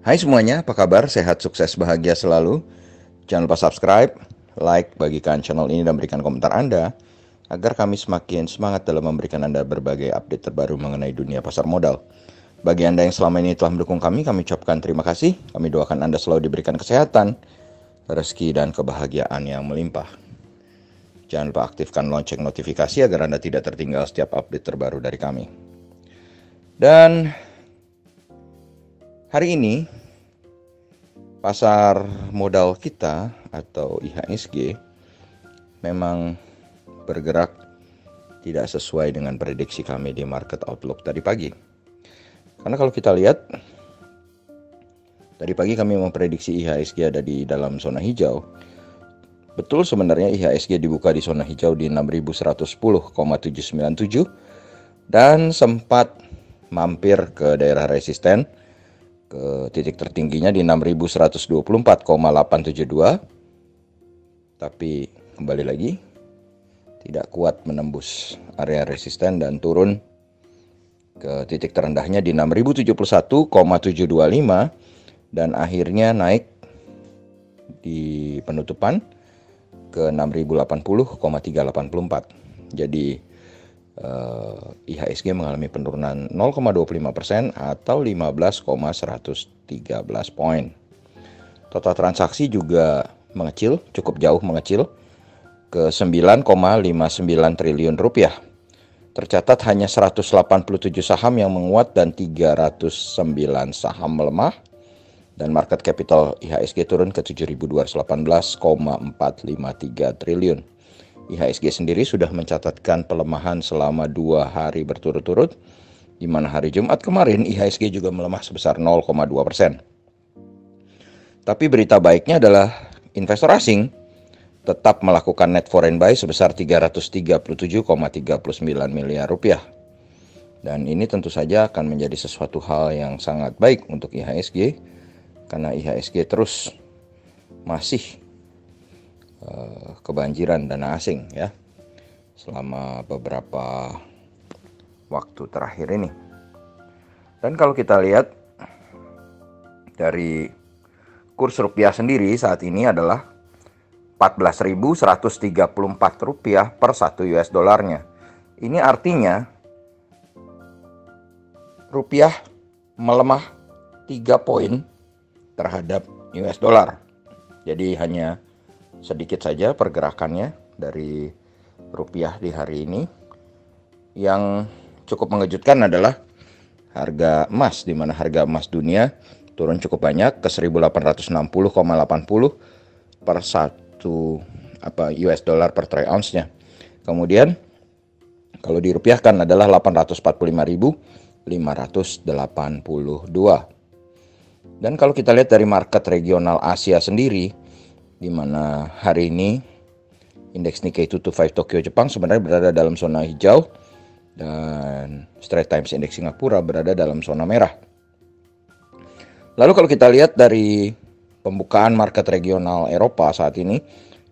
Hai semuanya, apa kabar? Sehat, sukses, bahagia selalu. Jangan lupa subscribe, like, bagikan channel ini dan berikan komentar Anda agar kami semakin semangat dalam memberikan Anda berbagai update terbaru mengenai dunia pasar modal. Bagi Anda yang selama ini telah mendukung kami ucapkan terima kasih. Kami doakan Anda selalu diberikan kesehatan, rezeki, dan kebahagiaan yang melimpah. Jangan lupa aktifkan lonceng notifikasi agar Anda tidak tertinggal setiap update terbaru dari kami. Dan hari ini pasar modal kita atau IHSG memang bergerak tidak sesuai dengan prediksi kami di market outlook tadi pagi. Karena kalau kita lihat tadi pagi kami memprediksi IHSG ada di dalam zona hijau. Betul, sebenarnya IHSG dibuka di zona hijau di 6110,797 dan sempat mampir ke daerah resisten ke titik tertingginya di 6124,872, tapi kembali lagi tidak kuat menembus area resisten dan turun ke titik terendahnya di 6071,725 dan akhirnya naik di penutupan ke 6080,384. Jadi IHSG mengalami penurunan 0,25% atau 15,113 poin. Total transaksi juga mengecil, cukup jauh mengecil ke 9,59 triliun rupiah. Tercatat hanya 187 saham yang menguat dan 309 saham melemah. Dan market capital IHSG turun ke 7.218,453 triliun. IHSG sendiri sudah mencatatkan pelemahan selama 2 hari berturut-turut, di mana hari Jumat kemarin IHSG juga melemah sebesar 0,2%. Tapi berita baiknya adalah investor asing tetap melakukan net foreign buy sebesar 337,39 miliar rupiah. Dan ini tentu saja akan menjadi sesuatu hal yang sangat baik untuk IHSG, karena IHSG terus masih kebanjiran dana asing ya selama beberapa waktu terakhir ini. Dan kalau kita lihat dari kurs rupiah sendiri saat ini adalah 14.134 rupiah per 1 US dolarnya. Ini artinya rupiah melemah 3 poin terhadap US dollar. Jadi hanya sedikit saja pergerakannya dari rupiah di hari ini. Yang cukup mengejutkan adalah harga emas, di mana harga emas dunia turun cukup banyak ke 1860,80 per 1 US dollar per troy ounce-nya. Kemudian kalau dirupiahkan adalah 845.582. Dan kalau kita lihat dari market regional Asia sendiri, di mana hari ini indeks Nikkei 225 Tokyo Jepang sebenarnya berada dalam zona hijau dan Straits Times Index Singapura berada dalam zona merah. Lalu kalau kita lihat dari pembukaan market regional Eropa saat ini,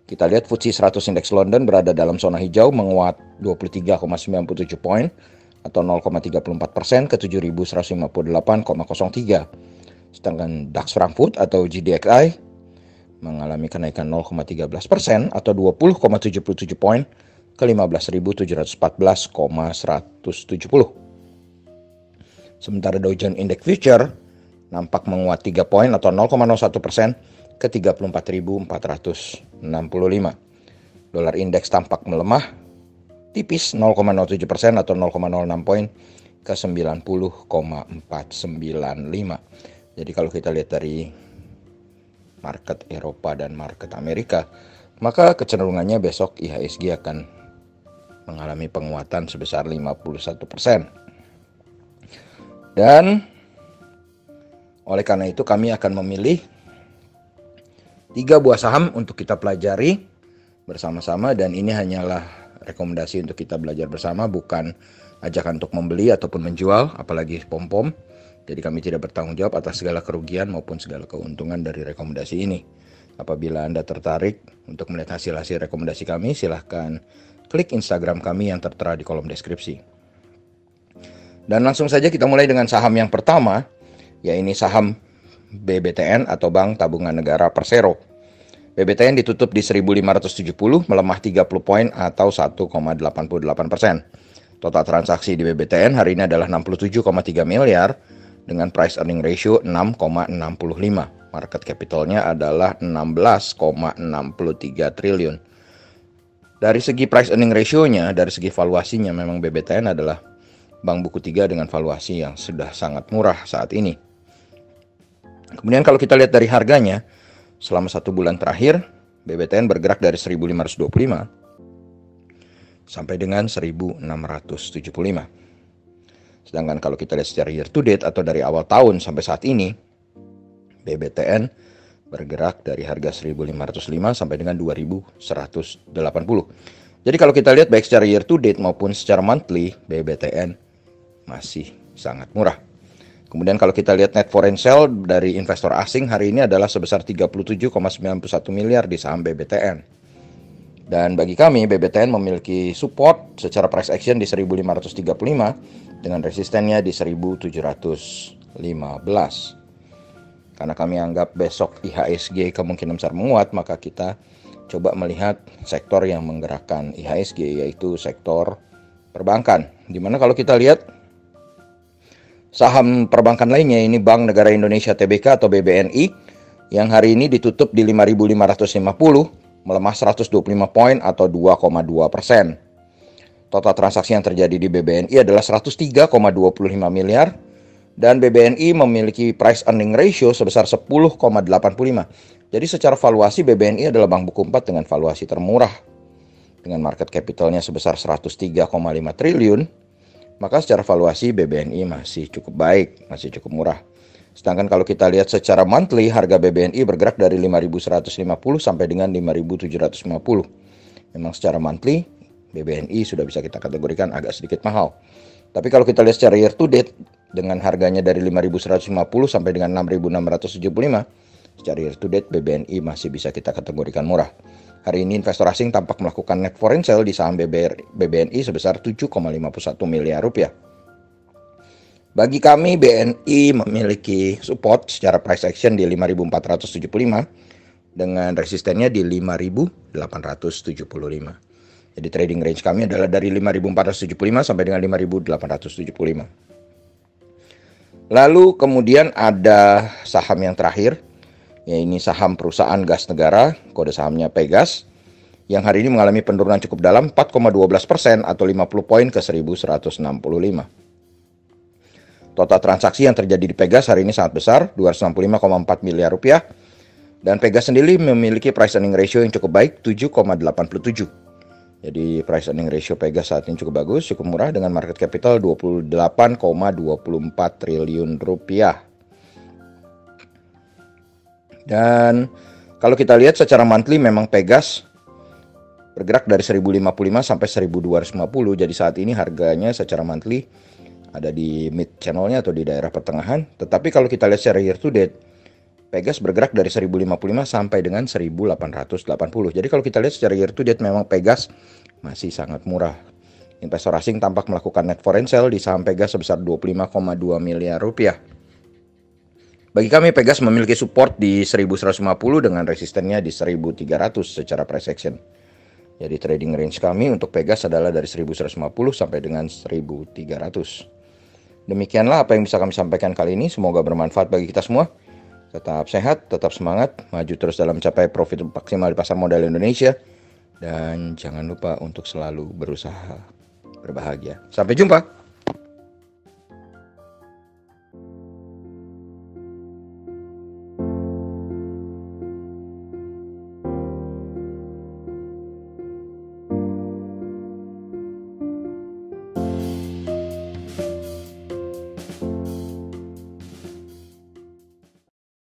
kita lihat FTSE 100 Index London berada dalam zona hijau menguat 23,97 poin atau 0,34% ke 7.158,03. Sedangkan DAX Frankfurt atau GDXI mengalami kenaikan 0,13% atau 20,77 poin ke 15.714,170. Sementara Dow Jones Index Future nampak menguat 3 poin atau 0,01% ke 34.465. Dolar indeks tampak melemah tipis 0,07% atau 0,06 poin ke 90,495. Jadi kalau kita lihat dari market Eropa dan market Amerika, maka kecenderungannya besok IHSG akan mengalami penguatan sebesar 51%. Dan oleh karena itu kami akan memilih 3 buah saham untuk kita pelajari bersama-sama, dan ini hanyalah rekomendasi untuk kita belajar bersama, bukan ajakan untuk membeli ataupun menjual, apalagi pom-pom. Jadi kami tidak bertanggung jawab atas segala kerugian maupun segala keuntungan dari rekomendasi ini. Apabila Anda tertarik untuk melihat hasil-hasil rekomendasi kami, silahkan klik Instagram kami yang tertera di kolom deskripsi. Dan langsung saja kita mulai dengan saham yang pertama, yaitu saham BBTN atau Bank Tabungan Negara Persero. BBTN ditutup di 1.570, melemah 30 poin atau 1,88%. Total transaksi di BBTN hari ini adalah 67,3 miliar dengan price earning ratio 6,65. Market capitalnya adalah 16,63 triliun. Dari segi price earning ratio-nya, dari segi valuasinya, memang BBTN adalah bank buku 3 dengan valuasi yang sudah sangat murah saat ini. Kemudian kalau kita lihat dari harganya, selama 1 bulan terakhir, BBTN bergerak dari 1.525 sampai dengan 1.675. Sedangkan kalau kita lihat secara year to date atau dari awal tahun sampai saat ini, BBTN bergerak dari harga 1.505 sampai dengan 2.180. Jadi kalau kita lihat baik secara year to date maupun secara monthly, BBTN masih sangat murah. Kemudian kalau kita lihat net foreign sale dari investor asing hari ini adalah sebesar 37,91 miliar di saham BBTN. Dan bagi kami, BBTN memiliki support secara price action di 1.535 dengan resistennya di 1.715. Karena kami anggap besok IHSG kemungkinan besar menguat, maka kita coba melihat sektor yang menggerakkan IHSG, yaitu sektor perbankan. Dimana kalau kita lihat saham perbankan lainnya, ini Bank Negara Indonesia Tbk atau BBNI, yang hari ini ditutup di 5.550, melemah 125 poin atau 2,2%. Total transaksi yang terjadi di BBNI adalah 103,25 miliar. Dan BBNI memiliki price earning ratio sebesar 10,85. Jadi secara valuasi BBNI adalah bank buku 4 dengan valuasi termurah. Dengan market capitalnya sebesar 103,5 triliun. Maka secara valuasi BBNI masih cukup baik, masih cukup murah. Sedangkan kalau kita lihat secara monthly, harga BBNI bergerak dari 5.150 sampai dengan 5.750. Memang secara monthly, BBNI sudah bisa kita kategorikan agak sedikit mahal. Tapi kalau kita lihat secara year to date, dengan harganya dari 5.150 sampai dengan 6.675, secara year to date BBNI masih bisa kita kategorikan murah. Hari ini investor asing tampak melakukan net foreign sale di saham BBNI sebesar 7,51 miliar rupiah. Bagi kami, BNI memiliki support secara price action di 5.475 dengan resistennya di 5.875. Jadi trading range kami adalah dari 5.475 sampai dengan 5.875. Lalu kemudian ada saham yang terakhir, yaitu saham perusahaan gas negara, kode sahamnya Pegas, yang hari ini mengalami penurunan cukup dalam 4,12% atau 50 poin ke 1.165. Total transaksi yang terjadi di Pegas hari ini sangat besar, 265,4 miliar rupiah, dan Pegas sendiri memiliki price earning ratio yang cukup baik, 7,87. Jadi price earning ratio Pegas saat ini cukup bagus, cukup murah dengan market capital 28,24 triliun rupiah. Dan kalau kita lihat secara monthly memang Pegas bergerak dari 1.055 sampai 1.250. Jadi saat ini harganya secara monthly ada di mid channelnya atau di daerah pertengahan. Tetapi kalau kita lihat secara year to date, Pegas bergerak dari 1.055 sampai dengan 1.880. Jadi kalau kita lihat secara year to date memang Pegas masih sangat murah. Investor asing tampak melakukan net foreign sale di saham Pegas sebesar 25,2 miliar rupiah. Bagi kami Pegas memiliki support di 1.150 dengan resistennya di 1.300 secara price action. Jadi trading range kami untuk Pegas adalah dari 1.150 sampai dengan 1.300. Demikianlah apa yang bisa kami sampaikan kali ini. Semoga bermanfaat bagi kita semua. Tetap sehat, tetap semangat, maju terus dalam mencapai profit maksimal di pasar modal Indonesia. Dan jangan lupa untuk selalu berusaha berbahagia. Sampai jumpa.